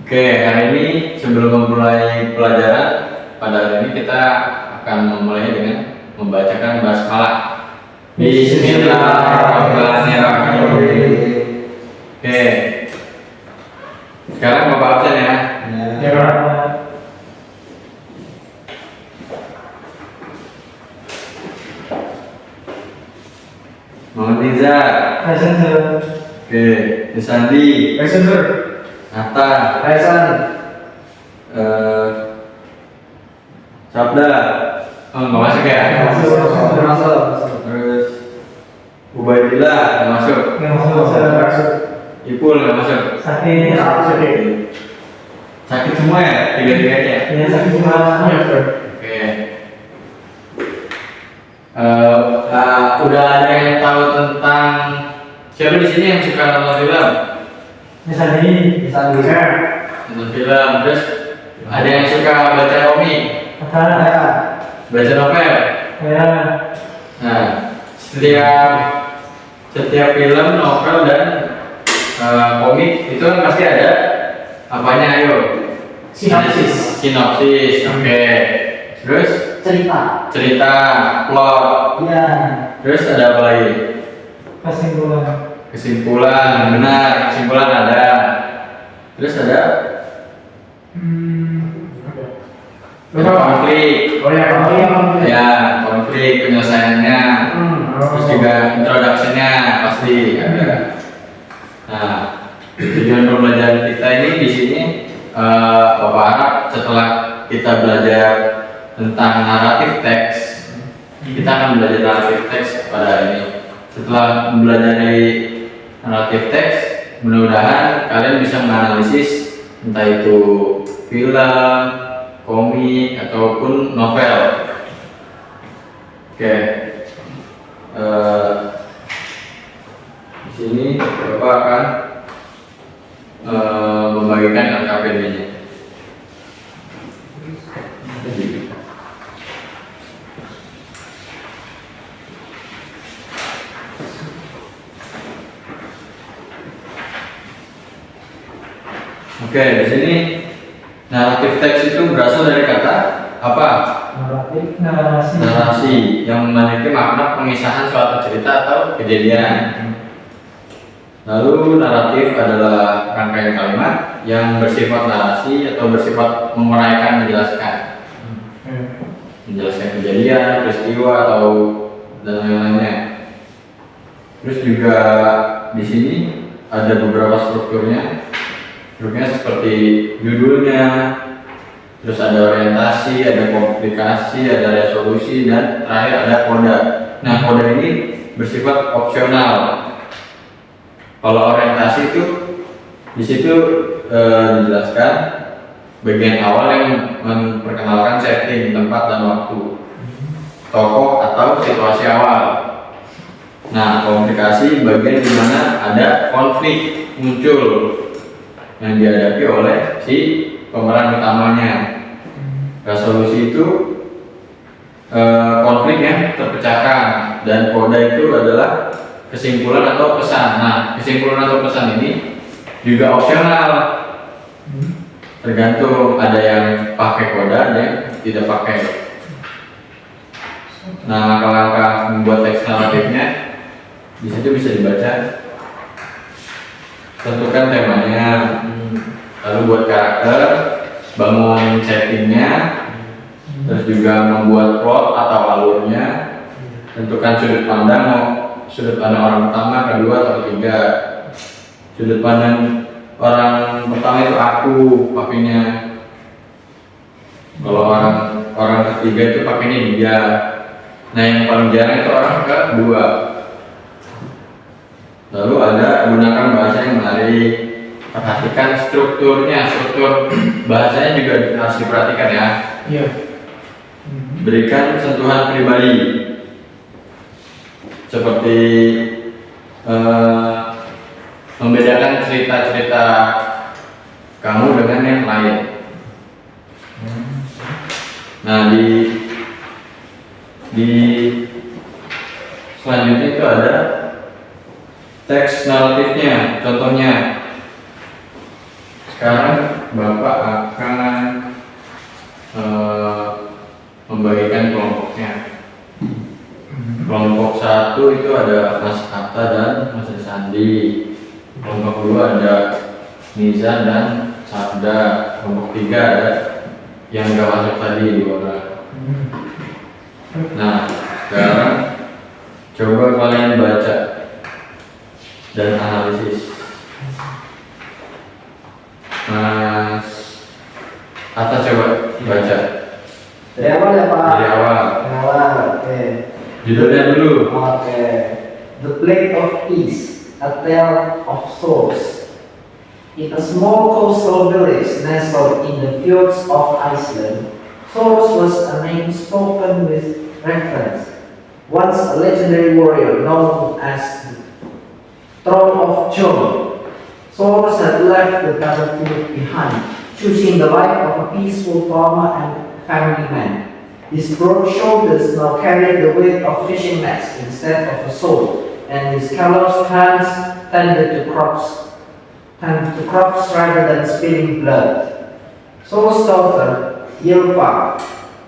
Oke, hari ini sebelum memulai pelajaran pada hari ini kita akan memulai dengan membacakan basmalah. Bismillahirrahmanirrahim. Oke, sekarang Bapak absen ya. Muhammad Nizar. Oke, Nusandi. Atta. Sabda. Oh, nggak masuk ya? Terus Ubaidillah nggak masuk. Ipul nggak masuk. Sakit semua ya? Tiga-tiganya? Oke. Udah ada yang tahu tentang siapa di sini yang suka nonton film? Nonton film, terus ada yang suka baca komik? Baca novel? Nah, setiap film, novel dan komik itu kan pasti ada apanya, ayo? Sinopsis, oke. Terus? Cerita, plot. Terus ada apa lagi? Kesimpulan, benar, kesimpulan ada. Terus ada? Konflik. Ya, konflik penyelesaiannya. Terus juga introduction-nya pasti ada. Nah, tujuan pembelajaran kita ini di sini Bapak harap setelah kita belajar tentang naratif teks, kita akan belajar naratif teks pada hari ini. Setelah mempelajari naratif teks, mudah-mudahan kalian bisa menganalisis entah itu film, komik ataupun novel. Oke. Di sini Bapak akan membagikan LKPD-nya. Oke, di sini naratif teks itu berasal dari kata apa? Narasi yang memiliki makna pengisahan suatu cerita atau kejadian. Lalu naratif adalah rangkaian kalimat yang bersifat narasi atau bersifat menguraikan, menjelaskan kejadian, peristiwa atau dan lain-lainnya. Terus juga di sini ada beberapa strukturnya. Strukturnya seperti judulnya, terus ada orientasi, ada komplikasi, ada resolusi, dan terakhir ada koda. Nah, koda ini bersifat opsional. Kalau orientasi itu di situ dijelaskan bagian awal yang memperkenalkan setting, tempat dan waktu, tokoh atau situasi awal. Nah, komplikasi bagian di mana ada konflik muncul yang dihadapi oleh si pemeran utamanya. Resolusi itu konflik yang terpecahkan, dan koda itu adalah kesimpulan atau pesan. Nah, kesimpulan atau pesan ini juga opsional, tergantung, ada yang pakai koda, ada yang tidak pakai. Nah, langkah-langkah membuat teks naratifnya di situ bisa dibaca. Tentukan temanya, lalu buat karakter, bangun settingnya, terus juga membuat plot atau alurnya, tentukan sudut pandang orang pertama, kedua atau ketiga. Sudut pandang orang pertama itu aku pakainya, kalau orang ketiga itu pakainya dia. Nah, yang paling jarang itu orang kedua. Lalu ada gunakan bahasa yang menarik. Perhatikan strukturnya, struktur bahasanya juga harus diperhatikan ya. Berikan sentuhan pribadi, seperti membedakan cerita-cerita kamu dengan yang lain. Nah, di selanjutnya itu ada teks naratifnya. Contohnya Sekarang Bapak akan membagikan kelompoknya. Kelompok 1 itu ada Mas Atta dan Mas Sandi. Kelompok 2 ada Nizam dan Sabda. Kelompok 3 ada yang gak masuk tadi 2 orang. Nah, sekarang coba kalian baca dan analisis. Mas Atta coba baca. Dari awal ya Pak? Dari awal. Dari awal, oke. Judulnya dulu. Oke. The Plague of Peace, A Tale of Souls. In a small coastal village nestled in the fjords of Iceland, Thor was a name spoken with reverence. Once a legendary warrior known as the Throne of Jove, Thor had left the battlefield behind, choosing the life of a peaceful farmer and family man. His broad shoulders now carried the weight of fishing nets instead of a sword, and his calloused hands tended to crops rather than spilling blood. Thor's daughter, Ylva,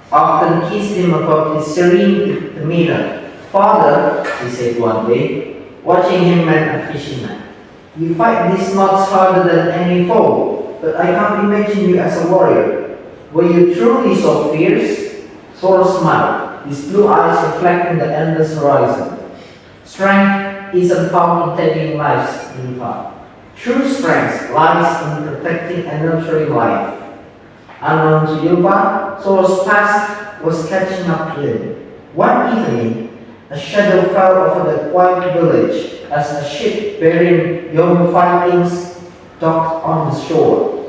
often kissed him about his serene demeanor. "Father," she said one day, watching him man a fishing net, "you fight these knots harder than any foe, but I can't imagine you as a warrior. Were you truly so fierce?" Thor smiled, his blue eyes reflecting the endless horizon. "Strength isn't found in taking lives," he thought. "True strength lies in protecting and nurturing life." Unknown to Ylva, Thor's past was catching up to him. One evening, a shadow fell over the quiet village as a ship bearing young Vikings docked on the shore.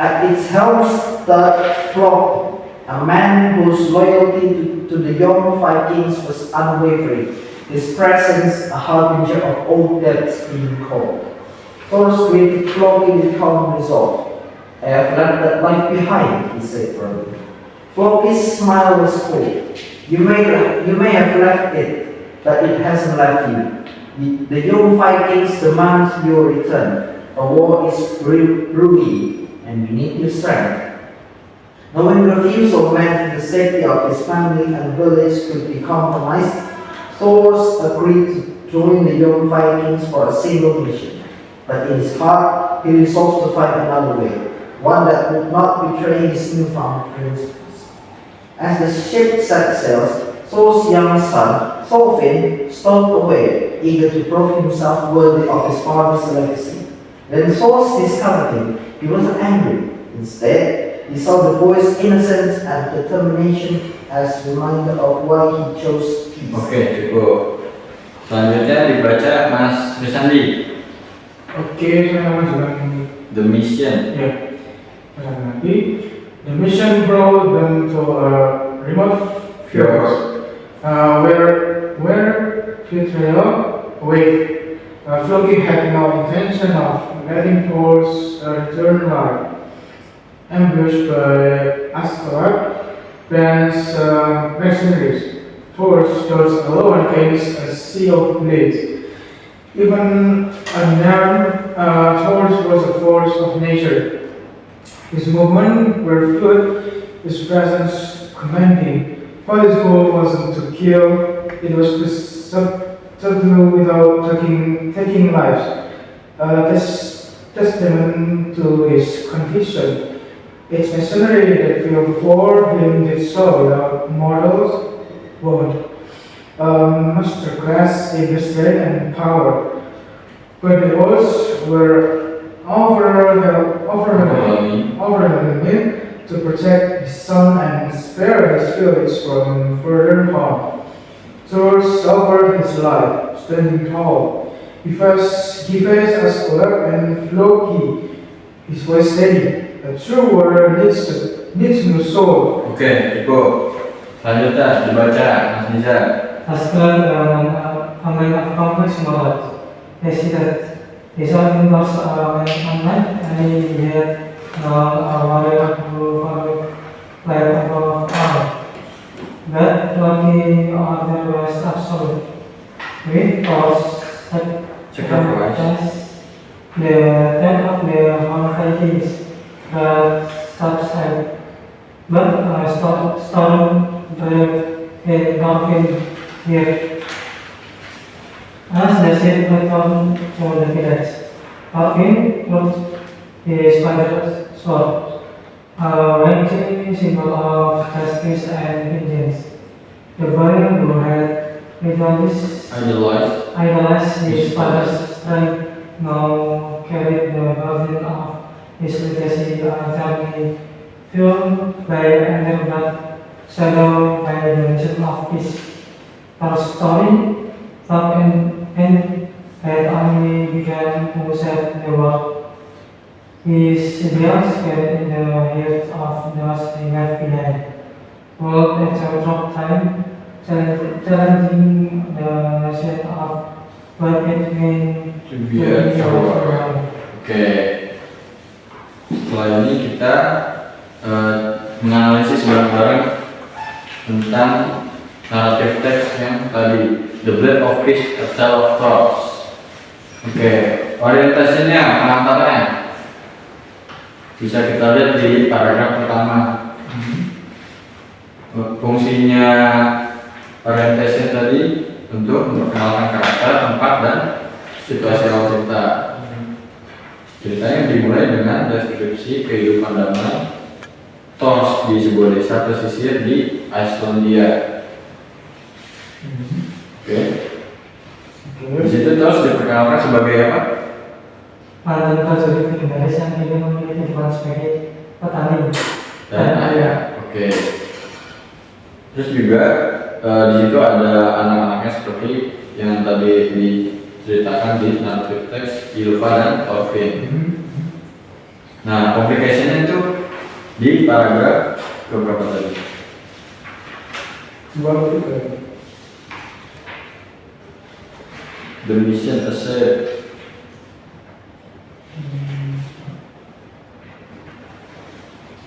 At its helm stood Flock, a man whose loyalty to the young Vikings was unwavering, his presence a harbinger of old debts being called. Thor greeted Floki with calm resolve. "I have left that life behind," he said firmly. Floki's smile was cold. You may have left it, but it hasn't left you. The young Vikings demand your return. A war is brewing, and you need your strength. Knowing refusal meant the safety of his family and village could be compromised, Thor agreed to join the young Vikings for a single mission. But in his heart, he resolved to find another way, one that would not betray his newfound principles. As the ship set sails, Thor's young son, Thorfinn, stowed away, eager to prove himself worthy of his father's legacy. When Thor discovered him, he wasn't angry. Instead, he saw the boy's innocence and determination as a reminder of why he chose peace. Oke, cukup. Selanjutnya dibaca Mas Risandi. Oke, saya mengajukan The Mission. ya. Nanti, the mission brought them to a remote fjord, where betrayal awaited. Floki had no intention of letting Thor's return life. Ambushed by Asgard, Ben's mercenaries, Thor stood alone against a sea of blades. Even unarmed, Thor was a force of nature. His movements were fluid, his presence commanding. But his goal wasn't to kill, it was to subdue without taking lives. This testament to his conviction. Each mercenary that fell before him did so without mortal wound. Masterclass in restraint and power. But the odds were overwhelming to protect his son and spare his village from further harm. Thor offered his life, standing tall. He faced Asgard and Loki. His voice steady. A true warrior needs no soul. Oke, cukup. Selanjutnya dibaca Mas Nizar. Asgard, a man of complex knowledge, hesitant. His own loss a man, and yet a warrior who followed life above all. But Loki otherwise absolute. With force Sacrifice. the death of the Vikings. storm brewed in Northern here. As the ship returned to the village, Northern put his father's sword, a ranking symbol of justice and vengeance. The boy who had idolized his father's strength now carried the burden of his legacy, a journey fueled by anger but shadowed by the mission of peace. Tolstoy thought and had only begun to set the world. His ideals carried in the hearts of those he left behind. World at a drop time, challenging the notion of what it means To be a hero. Oke. Setelah ini kita menganalisis bareng-bareng tentang naratif teks yang tadi, The Blade of Peace, A Tale of Thoughts. Oke, orientasinya, pengantarnya bisa kita lihat di paragraf pertama. Fungsinya orientasi tadi untuk memperkenalkan karakter, tempat, dan situasi awal cerita. Ceritanya dimulai dengan deskripsi kehidupan damai Thors di sebuah desa pesisir di Islandia. Oke. Di situ Thors diperkenalkan sebagai apa? Mantan prajurit legendaris yang kini memiliki kehidupan sebagai petani Dan ayah. Oke. Terus juga di situ ada anak-anaknya seperti yang tadi diceritakan di naratif teks Ylva dan Thorfinn. Nah, complication-nya itu di paragraf keberapa tadi? 23. The mission asset.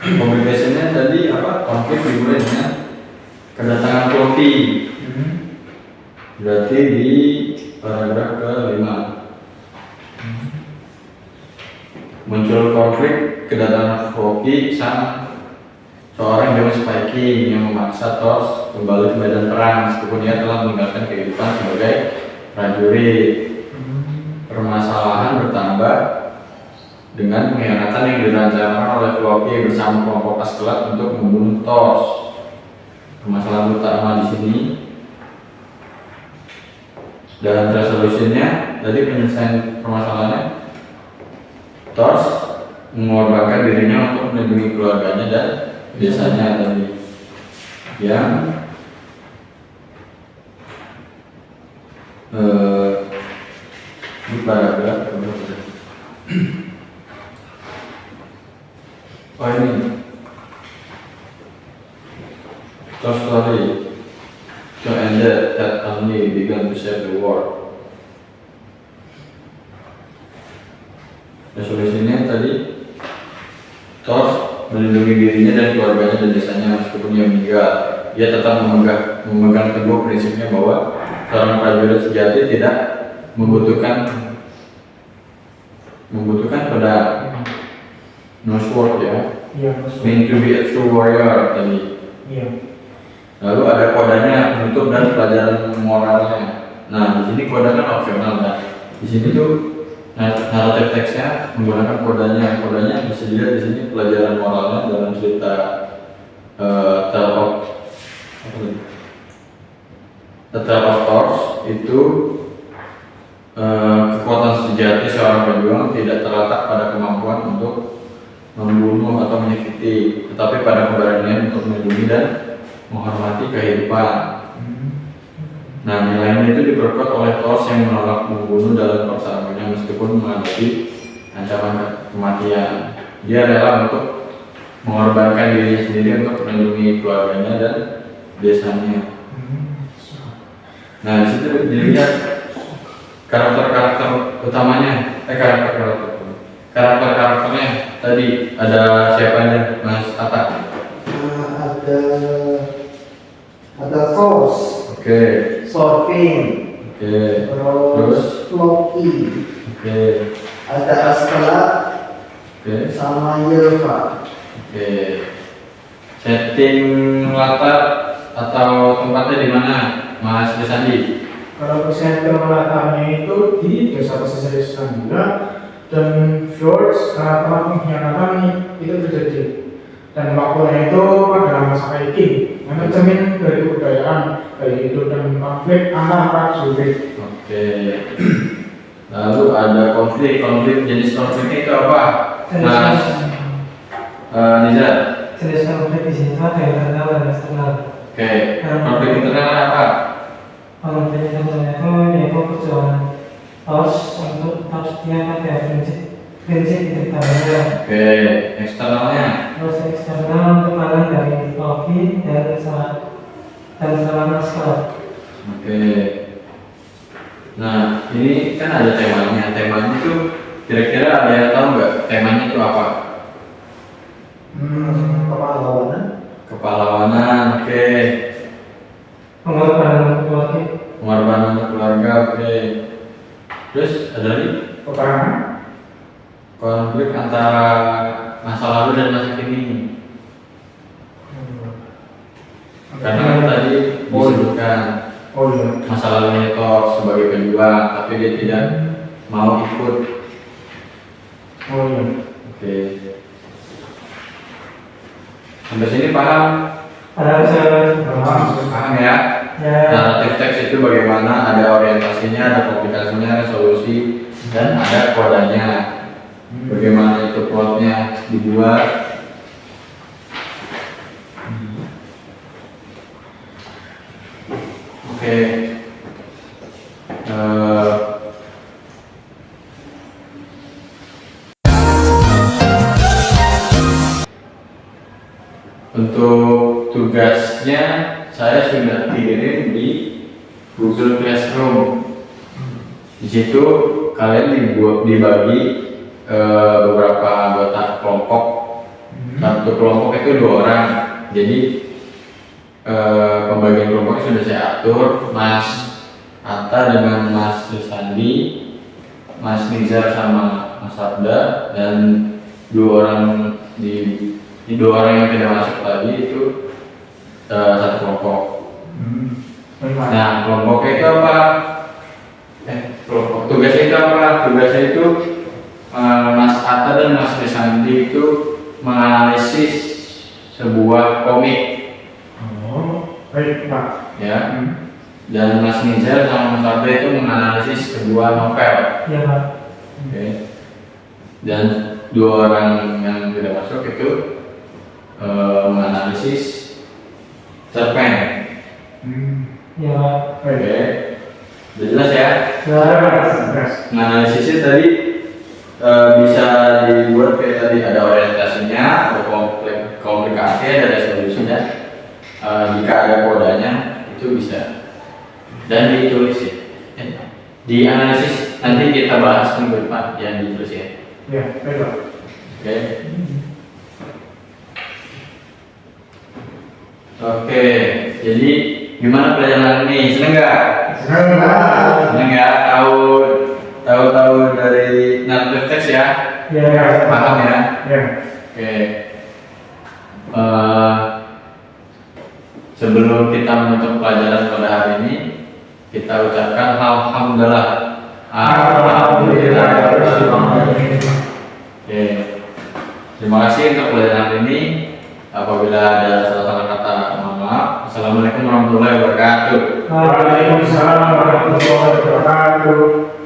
Complication-nya tadi apa? Konflik dimulai dengan kedatangan Floki. Berarti di paragraf ke-5 muncul konflik kedatangan Floki sang seorang Jones Viking yang memaksa Thors kembali ke medan perang meskipun ia telah meninggalkan kehidupan sebagai prajurit. Permasalahan bertambah dengan pengkhianatan yang direncanakan oleh Floki bersama kelompok Askeladd untuk membunuh Thors. Permasalahan utama di sini dan resolusinya tadi penyelesaian permasalahannya, Thors mengorbankan dirinya untuk melindungi keluarganya dan desanya tadi yang di paragraf oh ini Thors story to end that only began to save the world. Resolusinya tadi Thors melindungi dirinya dan keluarganya dan desanya meskipun ia meninggal. Ia tetap memegang teguh prinsipnya bahwa seorang prajurit sejati tidak membutuhkan pedang, no sword ya, mean to be a true warrior tadi. Lalu ada kodanya penutup dan pelajaran moralnya. Nah di sini kodanya kan opsional kan. Di sini tuh naratif teksnya menggunakan kodanya bisa dilihat di sini pelajaran moralnya dalam cerita Tale of Thors itu kekuatan sejati seorang pejuang tidak terletak pada kemampuan untuk membunuh atau menyakiti, tetapi pada keberanian untuk melindungi dan menghormati kehidupan. Nah, nilai itu diperkuat oleh Thors yang menolak membunuh dalam persahabatannya meskipun menghadapi ancaman kematian. Dia rela untuk mengorbankan dirinya sendiri untuk melindungi keluarganya dan desanya. Nah, di situ dilihat karakter utamanya, karakternya tadi ada siapa aja, Mas Atta? Ada Thors, Oke. Thorfinn, Oke. terus Floki, Oke. ada Askeladd, Oke. sama Ylva. Oke. Setting latar atau tempatnya di mana, Mas Desandi? Kalau presenter latarnya itu di desa pesisir Islandia dan fjords tempat pengkhianatan itu terjadi. Dan waktunya itu adalah masa Viking, manajemen dari kebudayaan baik itu dan konflik antar prajurit. Oke. Lalu ada konflik jenis konfliknya itu apa, Mas Nizar? Jenis konflik di sini ada internal dan eksternal. Oke, konflik internal apa? Konflik internal itu yaitu perjuangan paus untuk tetap setia pada prinsip integralnya. Oke, eksternalnya. Terus eksternal tekanan dari lobby dan salah naskah. Oke. Nah, ini kan ada temanya. Temanya itu kira-kira ada yang tahu nggak? Temanya itu apa? Kepahlawanan. Kepahlawanan. Oke. Pengorbanan keluarga. Pengorbanan keluarga. Oke. Terus ada lagi? Peperangan. Konflik antara masa lalu dan masa kini. Karena kan tadi disebutkan Oh iya. masa lalunya Thor sebagai pejuang, tapi dia tidak mau ikut. Oh iya. Oke. Sampai sini paham? Ada saya Paham ya? ya Naratif teks itu bagaimana, ada orientasinya, ada komplikasinya, ada solusi, dan ada kodanya. Bagaimana itu plotnya dibuat. Oke. Untuk tugasnya saya sudah kirim di Google Classroom. Di situ kalian dibagi beberapa anggota kelompok. Satu kelompok itu 2 orang. Jadi pembagian kelompok sudah saya atur. Mas Atta dengan Mas Sandi, Mas Nizar sama Mas Abda, dan 2 orang di 2 orang yang tidak masuk tadi itu satu kelompok. Nah, kelompoknya itu apa? Kelompok tugasnya itu apa? Tugasnya itu Mas Atta dan Mas Desandi itu menganalisis sebuah komik, Oh, baik Pak. ya. Dan Mas Nizar sama Mas Abda itu menganalisis sebuah novel. ya Pak. Oke. Dan 2 orang yang tidak masuk itu menganalisis cerpen. ya Pak. Baik. Oke. Udah jelas ya? Jelas. Menganalisisnya tadi bisa dibuat kayak tadi, ada orientasinya, ada komplikasi, ada solusi, dan jika ada kodanya itu bisa dan ditulis ya. Dianalisis nanti kita bahas minggu depan yang ditulis ya. Ya, baik Pak. Oke. Oke, jadi gimana pelajaran ini? Seneng nggak? Senang Pak. Seneng ya? Tahu dari naratif teks ya? Ya. Paham ya? Ya. Oke. Sebelum kita menutup pelajaran pada hari ini, kita ucapkan alhamdulillah. Alhamdulillah. Oke. Terima kasih untuk pelajaran hari ini. Apabila ada salah-salah kata, mohon maaf. Assalamualaikum warahmatullahi wabarakatuh. Waalaikumsalam warahmatullahi wabarakatuh.